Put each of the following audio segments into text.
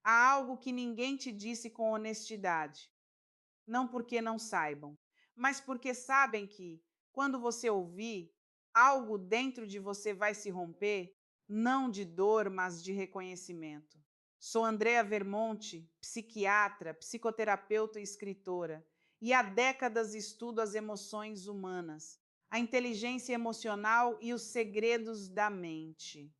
Há algo que ninguém te disse com honestidade, não porque não saibam, mas porque sabem que, quando você ouvir, algo dentro de você vai se romper, não de dor, mas de reconhecimento. Sou Andrea Vermonte, psiquiatra, psicoterapeuta e escritora, e há décadas estudo as emoções humanas, a inteligência emocional e os segredos da mente.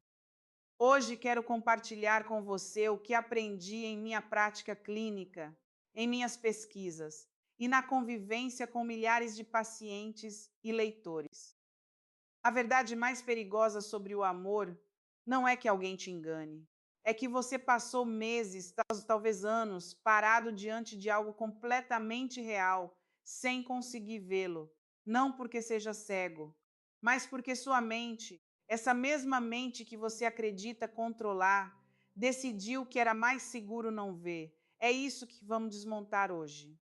Hoje quero compartilhar com você o que aprendi em minha prática clínica, em minhas pesquisas e na convivência com milhares de pacientes e leitores. A verdade mais perigosa sobre o amor não é que alguém te engane, é que você passou meses, talvez anos, parado diante de algo completamente real, sem conseguir vê-lo, não porque seja cego, mas porque sua mente, essa mesma mente que você acredita controlar, decidiu que era mais seguro não ver. É isso que vamos desmontar hoje,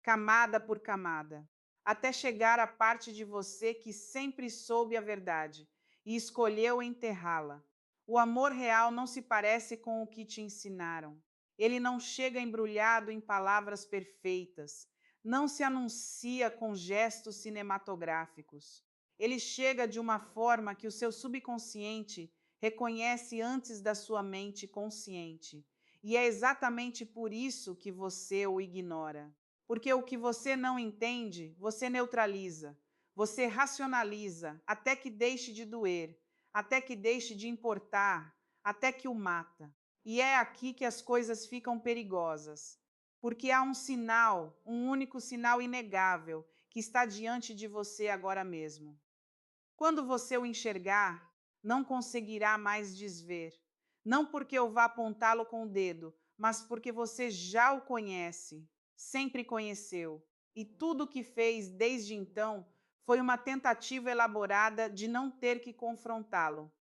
camada por camada, até chegar à parte de você que sempre soube a verdade e escolheu enterrá-la. O amor real não se parece com o que te ensinaram. Ele não chega embrulhado em palavras perfeitas, não se anuncia com gestos cinematográficos. Ele chega de uma forma que o seu subconsciente reconhece antes da sua mente consciente. E é exatamente por isso que você o ignora. Porque o que você não entende, você neutraliza, você racionaliza até que deixe de doer, até que deixe de importar, até que o mata. E é aqui que as coisas ficam perigosas, porque há um sinal, um único sinal inegável, que está diante de você agora mesmo. Quando você o enxergar, não conseguirá mais desver, não porque eu vá apontá-lo com o dedo, mas porque você já o conhece, sempre conheceu, e tudo o que fez desde então foi uma tentativa elaborada de não ter que confrontá-lo.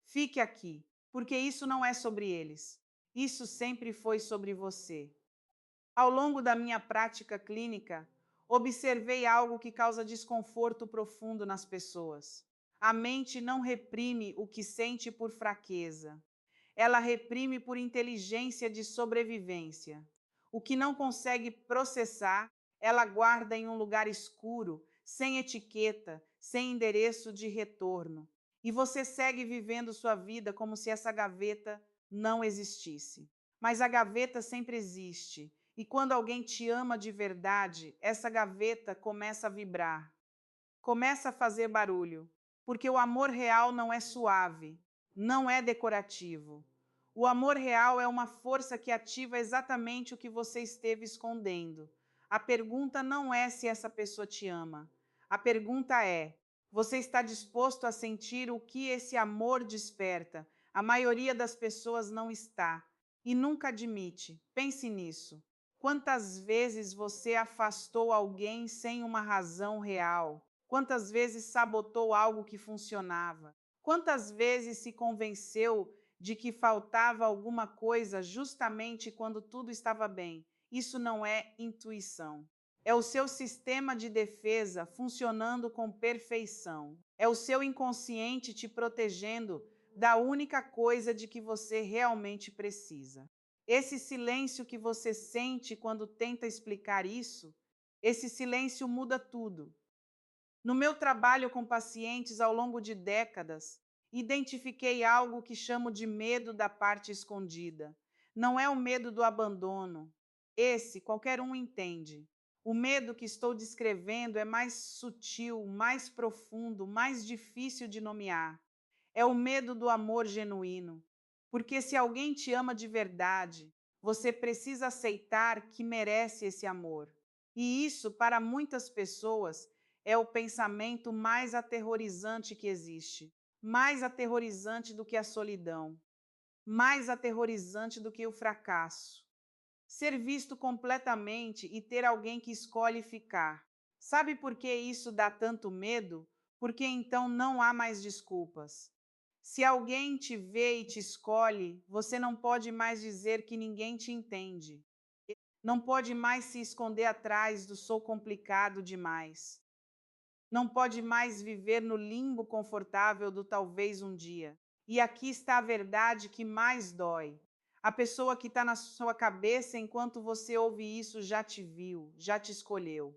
Fique aqui, porque isso não é sobre eles. Isso sempre foi sobre você. Ao longo da minha prática clínica, observei algo que causa desconforto profundo nas pessoas. A mente não reprime o que sente por fraqueza. Ela reprime por inteligência de sobrevivência. O que não consegue processar, ela guarda em um lugar escuro, sem etiqueta, sem endereço de retorno. E você segue vivendo sua vida como se essa gaveta não existisse. Mas a gaveta sempre existe. E quando alguém te ama de verdade, essa gaveta começa a vibrar, começa a fazer barulho, porque o amor real não é suave, não é decorativo. O amor real é uma força que ativa exatamente o que você esteve escondendo. A pergunta não é se essa pessoa te ama. A pergunta é: você está disposto a sentir o que esse amor desperta? A maioria das pessoas não está e nunca admite. Pense nisso. Quantas vezes você afastou alguém sem uma razão real? Quantas vezes sabotou algo que funcionava? Quantas vezes se convenceu de que faltava alguma coisa justamente quando tudo estava bem? Isso não é intuição. É o seu sistema de defesa funcionando com perfeição. É o seu inconsciente te protegendo da única coisa de que você realmente precisa. Esse silêncio que você sente quando tenta explicar isso, esse silêncio muda tudo. No meu trabalho com pacientes ao longo de décadas, identifiquei algo que chamo de medo da parte escondida. Não é o medo do abandono. Esse qualquer um entende. O medo que estou descrevendo é mais sutil, mais profundo, mais difícil de nomear. É o medo do amor genuíno. Porque se alguém te ama de verdade, você precisa aceitar que merece esse amor. E isso, para muitas pessoas, é o pensamento mais aterrorizante que existe. Mais aterrorizante do que a solidão. Mais aterrorizante do que o fracasso. Ser visto completamente e ter alguém que escolhe ficar. Sabe por que isso dá tanto medo? Porque então não há mais desculpas. Se alguém te vê e te escolhe, você não pode mais dizer que ninguém te entende. Não pode mais se esconder atrás do sou complicado demais. Não pode mais viver no limbo confortável do talvez um dia. E aqui está a verdade que mais dói. A pessoa que está na sua cabeça enquanto você ouve isso já te viu, já te escolheu.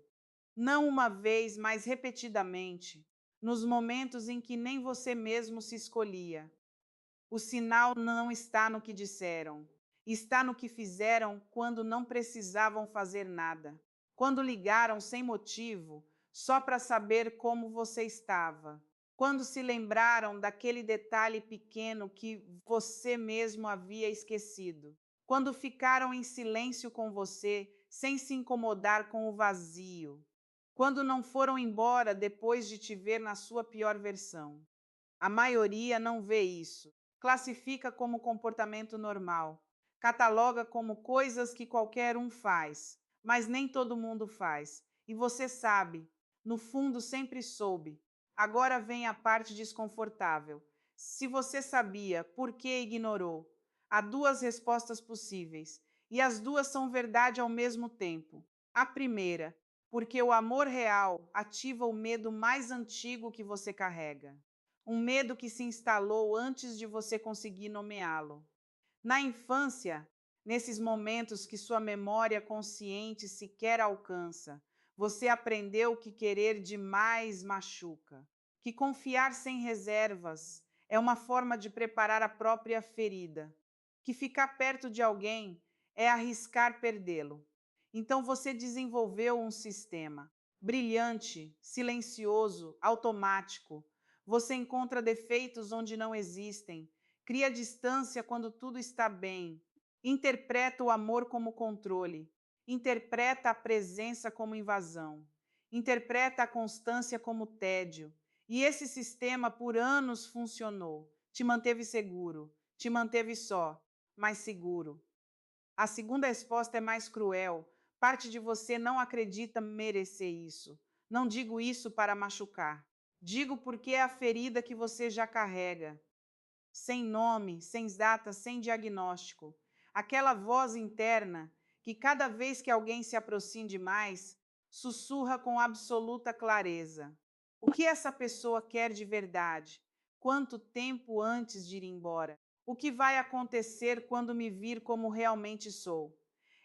Não uma vez, mas repetidamente, nos momentos em que nem você mesmo se escolhia. O sinal não está no que disseram, está no que fizeram quando não precisavam fazer nada. Quando ligaram sem motivo, só para saber como você estava. Quando se lembraram daquele detalhe pequeno que você mesmo havia esquecido. Quando ficaram em silêncio com você, sem se incomodar com o vazio. Quando não foram embora depois de te ver na sua pior versão. A maioria não vê isso. Classifica como comportamento normal. Cataloga como coisas que qualquer um faz, mas nem todo mundo faz. E você sabe, no fundo sempre soube. Agora vem a parte desconfortável. Se você sabia, por que ignorou? Há duas respostas possíveis, e as duas são verdade ao mesmo tempo. A primeira, porque o amor real ativa o medo mais antigo que você carrega. Um medo que se instalou antes de você conseguir nomeá-lo. Na infância, nesses momentos que sua memória consciente sequer alcança, você aprendeu que querer demais machuca, que confiar sem reservas é uma forma de preparar a própria ferida, que ficar perto de alguém é arriscar perdê-lo. Então você desenvolveu um sistema brilhante, silencioso, automático. Você encontra defeitos onde não existem, cria distância quando tudo está bem, interpreta o amor como controle, interpreta a presença como invasão, interpreta a constância como tédio. E esse sistema por anos funcionou, te manteve seguro, te manteve só, mas seguro. A segunda resposta é mais cruel. Parte de você não acredita merecer isso. Não digo isso para machucar. Digo porque é a ferida que você já carrega. Sem nome, sem data, sem diagnóstico. Aquela voz interna que cada vez que alguém se aproxima demais, sussurra com absoluta clareza. O que essa pessoa quer de verdade? Quanto tempo antes de ir embora? O que vai acontecer quando me vir como realmente sou?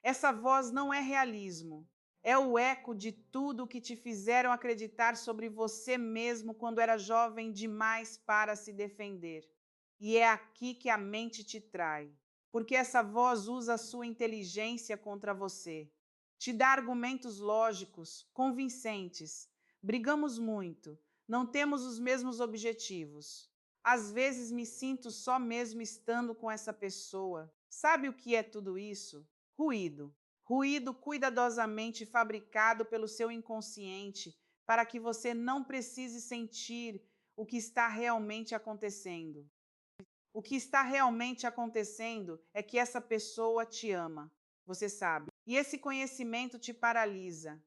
Essa voz não é realismo. É o eco de tudo o que te fizeram acreditar sobre você mesmo quando era jovem demais para se defender. E é aqui que a mente te trai, porque essa voz usa a sua inteligência contra você. Te dá argumentos lógicos, convincentes. Brigamos muito, não temos os mesmos objetivos. Às vezes me sinto só mesmo estando com essa pessoa. Sabe o que é tudo isso? Ruído. Ruído cuidadosamente fabricado pelo seu inconsciente para que você não precise sentir o que está realmente acontecendo. O que está realmente acontecendo é que essa pessoa te ama, você sabe. E esse conhecimento te paralisa.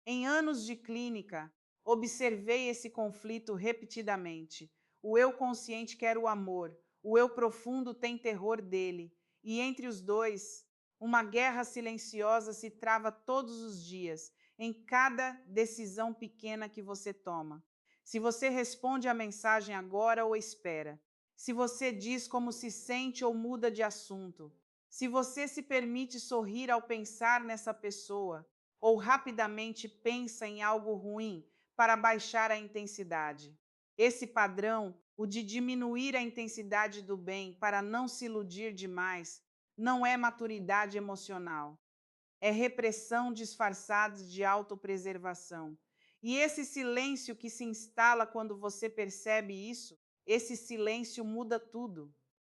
Em anos de clínica, observei esse conflito repetidamente. O eu consciente quer o amor, o eu profundo tem terror dele. E entre os dois, uma guerra silenciosa se trava todos os dias, em cada decisão pequena que você toma. Se você responde à mensagem agora ou espera. Se você diz como se sente ou muda de assunto. Se você se permite sorrir ao pensar nessa pessoa, ou rapidamente pensa em algo ruim para baixar a intensidade. Esse padrão, o de diminuir a intensidade do bem para não se iludir demais, não é maturidade emocional. É repressão disfarçada de autopreservação. E esse silêncio que se instala quando você percebe isso, esse silêncio muda tudo.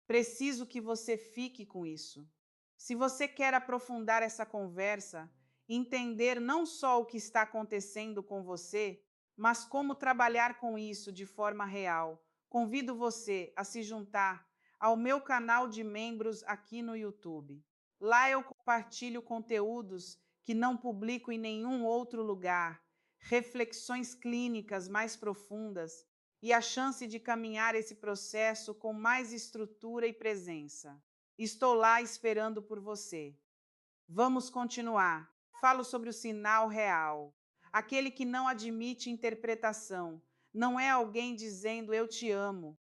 Preciso que você fique com isso. Se você quer aprofundar essa conversa, entender não só o que está acontecendo com você, mas como trabalhar com isso de forma real, convido você a se juntar ao meu canal de membros aqui no YouTube. Lá eu compartilho conteúdos que não publico em nenhum outro lugar, reflexões clínicas mais profundas e a chance de caminhar esse processo com mais estrutura e presença. Estou lá esperando por você. Vamos continuar. Falo sobre o sinal real, aquele que não admite interpretação. Não é alguém dizendo eu te amo.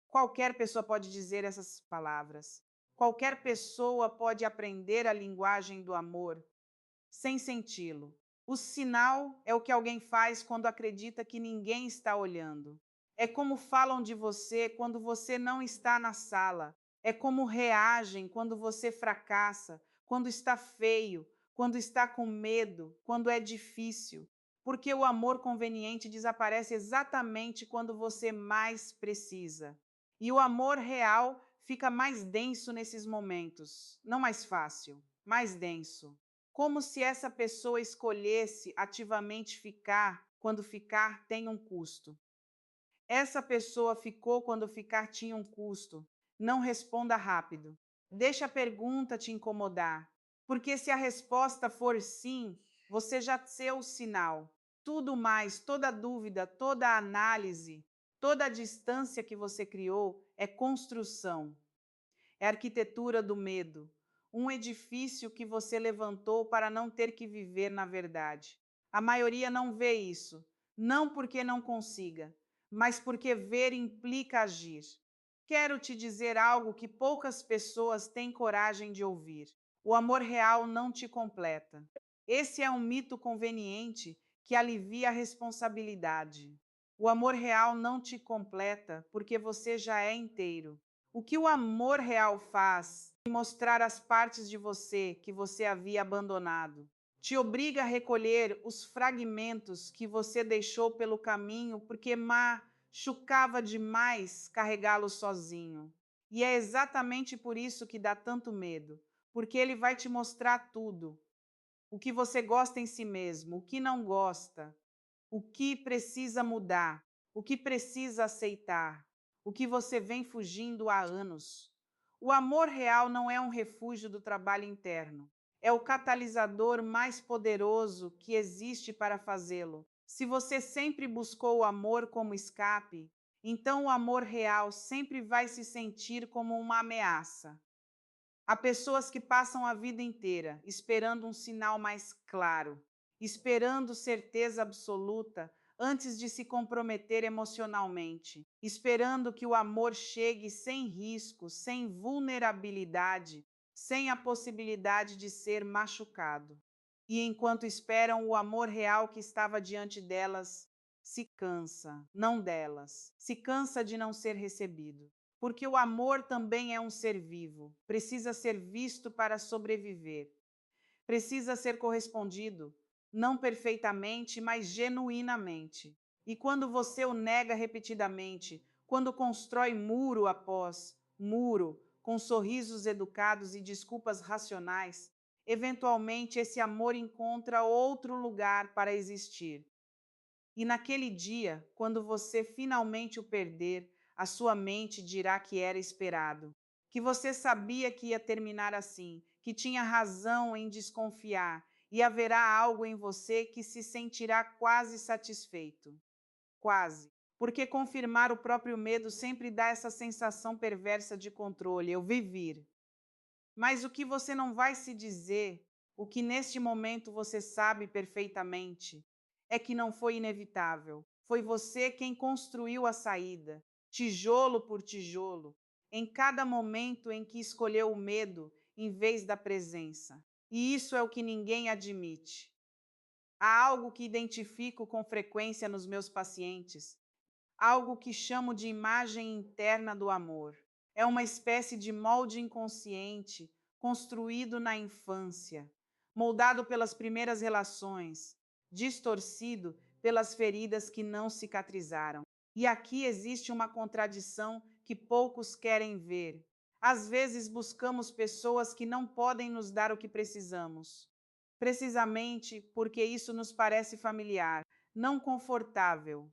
Qualquer pessoa pode dizer essas palavras. Qualquer pessoa pode aprender a linguagem do amor sem senti-lo. O sinal é o que alguém faz quando acredita que ninguém está olhando. É como falam de você quando você não está na sala. É como reagem quando você fracassa, quando está feio, quando está com medo, quando é difícil. Porque o amor conveniente desaparece exatamente quando você mais precisa. E o amor real fica mais denso nesses momentos. Não mais fácil, mais denso. Como se essa pessoa escolhesse ativamente ficar quando ficar tem um custo. Essa pessoa ficou quando ficar tinha um custo. Não responda rápido. Deixa a pergunta te incomodar. Porque se a resposta for sim, você já deu o sinal. Tudo mais, toda dúvida, toda análise, toda a distância que você criou é construção. É a arquitetura do medo, um edifício que você levantou para não ter que viver na verdade. A maioria não vê isso, não porque não consiga, mas porque ver implica agir. Quero te dizer algo que poucas pessoas têm coragem de ouvir. O amor real não te completa. Esse é um mito conveniente que alivia a responsabilidade. O amor real não te completa porque você já é inteiro. O que o amor real faz é mostrar as partes de você que você havia abandonado. Te obriga a recolher os fragmentos que você deixou pelo caminho porque machucava demais carregá-los sozinho. E é exatamente por isso que dá tanto medo, porque ele vai te mostrar tudo. O que você gosta em si mesmo, o que não gosta, o que precisa mudar, o que precisa aceitar, o que você vem fugindo há anos. O amor real não é um refúgio do trabalho interno, é o catalisador mais poderoso que existe para fazê-lo. Se você sempre buscou o amor como escape, então o amor real sempre vai se sentir como uma ameaça. Há pessoas que passam a vida inteira esperando um sinal mais claro, esperando certeza absoluta antes de se comprometer emocionalmente, esperando que o amor chegue sem risco, sem vulnerabilidade, sem a possibilidade de ser machucado. E enquanto esperam o amor real que estava diante delas, se cansa, não delas, se cansa de não ser recebido. Porque o amor também é um ser vivo, precisa ser visto para sobreviver, precisa ser correspondido, não perfeitamente, mas genuinamente. E quando você o nega repetidamente, quando constrói muro após muro, com sorrisos educados e desculpas racionais, eventualmente esse amor encontra outro lugar para existir. E naquele dia, quando você finalmente o perder, a sua mente dirá que era esperado, que você sabia que ia terminar assim, que tinha razão em desconfiar, e haverá algo em você que se sentirá quase satisfeito. Quase. Porque confirmar o próprio medo sempre dá essa sensação perversa de controle, eu vi vir. Mas o que você não vai se dizer, o que neste momento você sabe perfeitamente, é que não foi inevitável. Foi você quem construiu a saída, tijolo por tijolo, em cada momento em que escolheu o medo em vez da presença. E isso é o que ninguém admite. Há algo que identifico com frequência nos meus pacientes, algo que chamo de imagem interna do amor. É uma espécie de molde inconsciente construído na infância, moldado pelas primeiras relações, distorcido pelas feridas que não cicatrizaram. E aqui existe uma contradição que poucos querem ver. Às vezes buscamos pessoas que não podem nos dar o que precisamos, precisamente porque isso nos parece familiar, não confortável.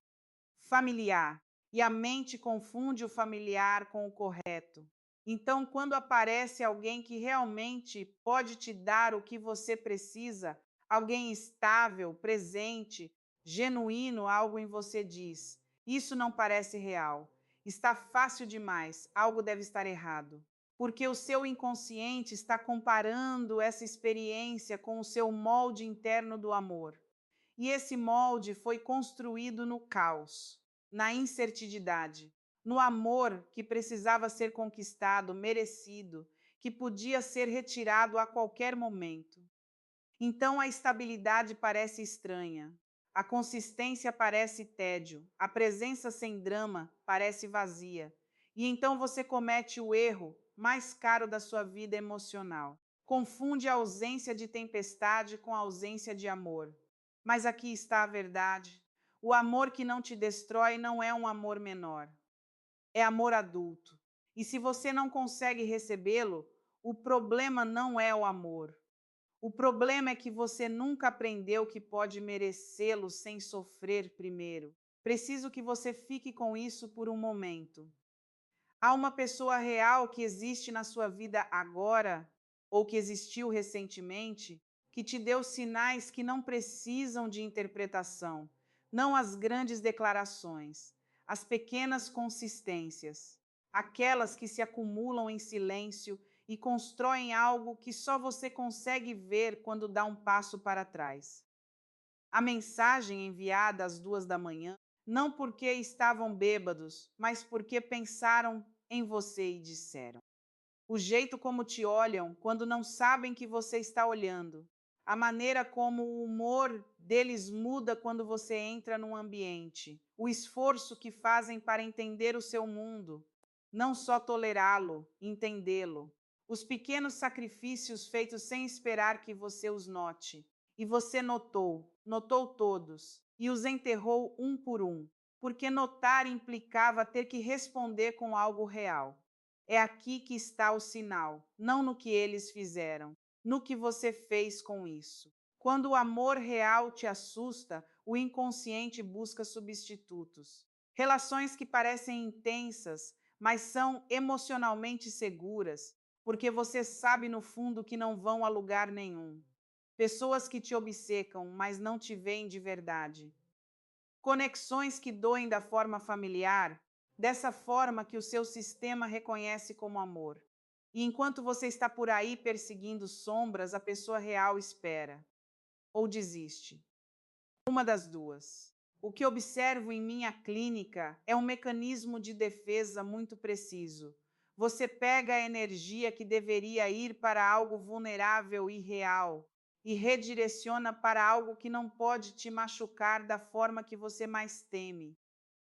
Familiar, e a mente confunde o familiar com o correto. Então, quando aparece alguém que realmente pode te dar o que você precisa, alguém estável, presente, genuíno, algo em você diz: isso não parece real. Está fácil demais, algo deve estar errado. Porque o seu inconsciente está comparando essa experiência com o seu molde interno do amor. E esse molde foi construído no caos, na incertidade, no amor que precisava ser conquistado, merecido, que podia ser retirado a qualquer momento. Então a estabilidade parece estranha, a consistência parece tédio, a presença sem drama parece vazia. E então você comete o erro mais caro da sua vida emocional. Confunde a ausência de tempestade com a ausência de amor. Mas aqui está a verdade. O amor que não te destrói não é um amor menor, é amor adulto. E se você não consegue recebê-lo, o problema não é o amor. O problema é que você nunca aprendeu que pode merecê-lo sem sofrer primeiro. Preciso que você fique com isso por um momento. Há uma pessoa real que existe na sua vida agora, ou que existiu recentemente, que te deu sinais que não precisam de interpretação, não as grandes declarações, as pequenas consistências, aquelas que se acumulam em silêncio e constroem algo que só você consegue ver quando dá um passo para trás. A mensagem enviada às 2 da manhã, não porque estavam bêbados, mas porque pensaram em você e disseram. O jeito como te olham quando não sabem que você está olhando. A maneira como o humor deles muda quando você entra num ambiente. O esforço que fazem para entender o seu mundo. Não só tolerá-lo, entendê-lo. Os pequenos sacrifícios feitos sem esperar que você os note. E você notou, notou todos, e os enterrou um por um, porque notar implicava ter que responder com algo real. É aqui que está o sinal, não no que eles fizeram, no que você fez com isso. Quando o amor real te assusta, o inconsciente busca substitutos. Relações que parecem intensas, mas são emocionalmente seguras, porque você sabe no fundo que não vão a lugar nenhum. Pessoas que te obcecam, mas não te veem de verdade. Conexões que doem da forma familiar, dessa forma que o seu sistema reconhece como amor. E enquanto você está por aí perseguindo sombras, a pessoa real espera ou desiste. Uma das duas. O que observo em minha clínica é um mecanismo de defesa muito preciso. Você pega a energia que deveria ir para algo vulnerável e real e redireciona para algo que não pode te machucar da forma que você mais teme.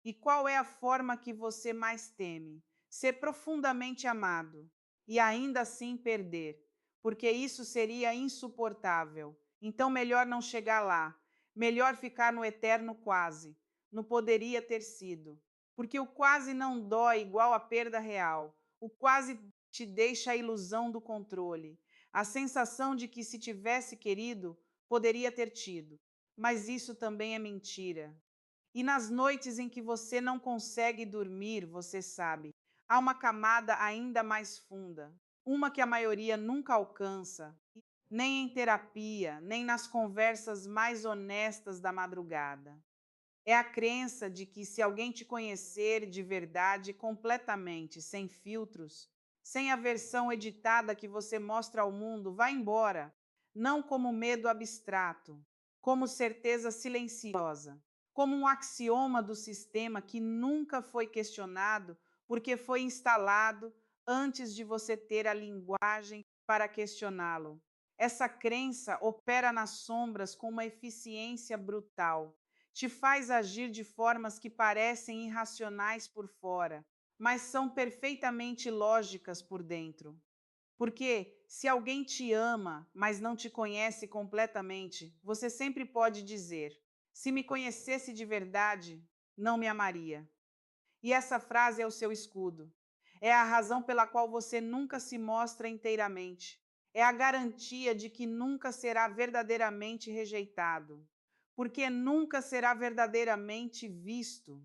E qual é a forma que você mais teme? Ser profundamente amado e ainda assim perder, porque isso seria insuportável. Então, melhor não chegar lá, melhor ficar no eterno quase, no poderia ter sido. Porque o quase não dói igual a perda real. O quase te deixa a ilusão do controle, a sensação de que se tivesse querido, poderia ter tido. Mas isso também é mentira. E nas noites em que você não consegue dormir, você sabe, há uma camada ainda mais funda, uma que a maioria nunca alcança, nem em terapia, nem nas conversas mais honestas da madrugada. É a crença de que se alguém te conhecer de verdade, completamente, sem filtros, sem a versão editada que você mostra ao mundo, vá embora, não como medo abstrato, como certeza silenciosa, como um axioma do sistema que nunca foi questionado porque foi instalado antes de você ter a linguagem para questioná-lo. Essa crença opera nas sombras com uma eficiência brutal, te faz agir de formas que parecem irracionais por fora, mas são perfeitamente lógicas por dentro. Porque se alguém te ama, mas não te conhece completamente, você sempre pode dizer: se me conhecesse de verdade, não me amaria. E essa frase é o seu escudo. É a razão pela qual você nunca se mostra inteiramente. É a garantia de que nunca será verdadeiramente rejeitado, porque nunca será verdadeiramente visto.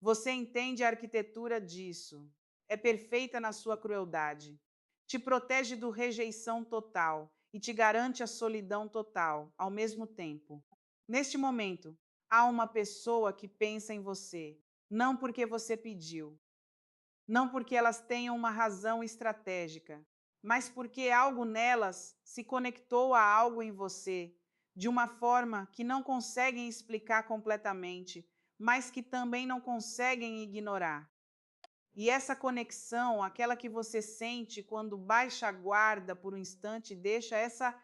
Você entende a arquitetura disso. É perfeita na sua crueldade. Te protege do rejeição total e te garante a solidão total ao mesmo tempo. Neste momento, há uma pessoa que pensa em você, não porque você pediu, não porque elas tenham uma razão estratégica, mas porque algo nelas se conectou a algo em você, de uma forma que não conseguem explicar completamente, mas que também não conseguem ignorar. E essa conexão, aquela que você sente quando baixa a guarda por um instante, deixa essa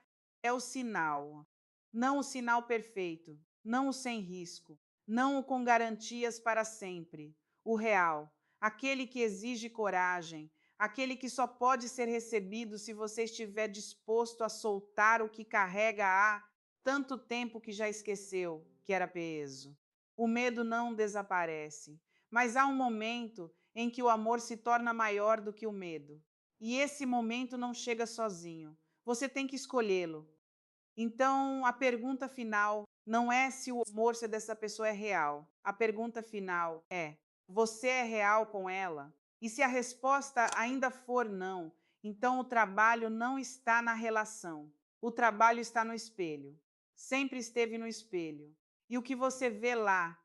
é o sinal. Não o sinal perfeito, não o sem risco, não o com garantias para sempre. O real, aquele que exige coragem, aquele que só pode ser recebido se você estiver disposto a soltar o que carrega há tanto tempo que já esqueceu que era peso. O medo não desaparece, mas há um momento em que o amor se torna maior do que o medo. E esse momento não chega sozinho. Você tem que escolhê-lo. Então, a pergunta final não é se o amor dessa pessoa é real. A pergunta final é: você é real com ela? E se a resposta ainda for não, então o trabalho não está na relação. O trabalho está no espelho. Sempre esteve no espelho. E o que você vê lá,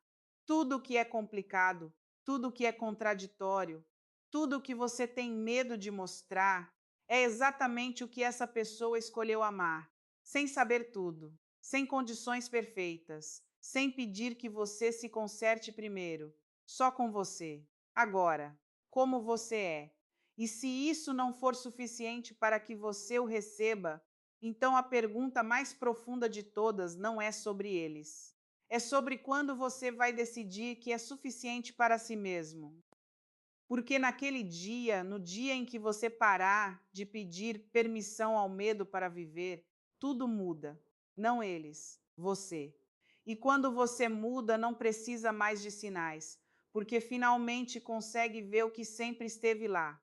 tudo o que é complicado, tudo o que é contraditório, tudo o que você tem medo de mostrar, é exatamente o que essa pessoa escolheu amar sem saber tudo, sem condições perfeitas, sem pedir que você se conserte primeiro, só com você, agora, como você é. E se isso não for suficiente para que você o receba, então a pergunta mais profunda de todas não é sobre eles. É sobre quando você vai decidir que é suficiente para si mesmo. Porque naquele dia, no dia em que você parar de pedir permissão ao medo para viver, tudo muda. Não eles, você. E quando você muda, não precisa mais de sinais, porque finalmente consegue ver o que sempre esteve lá.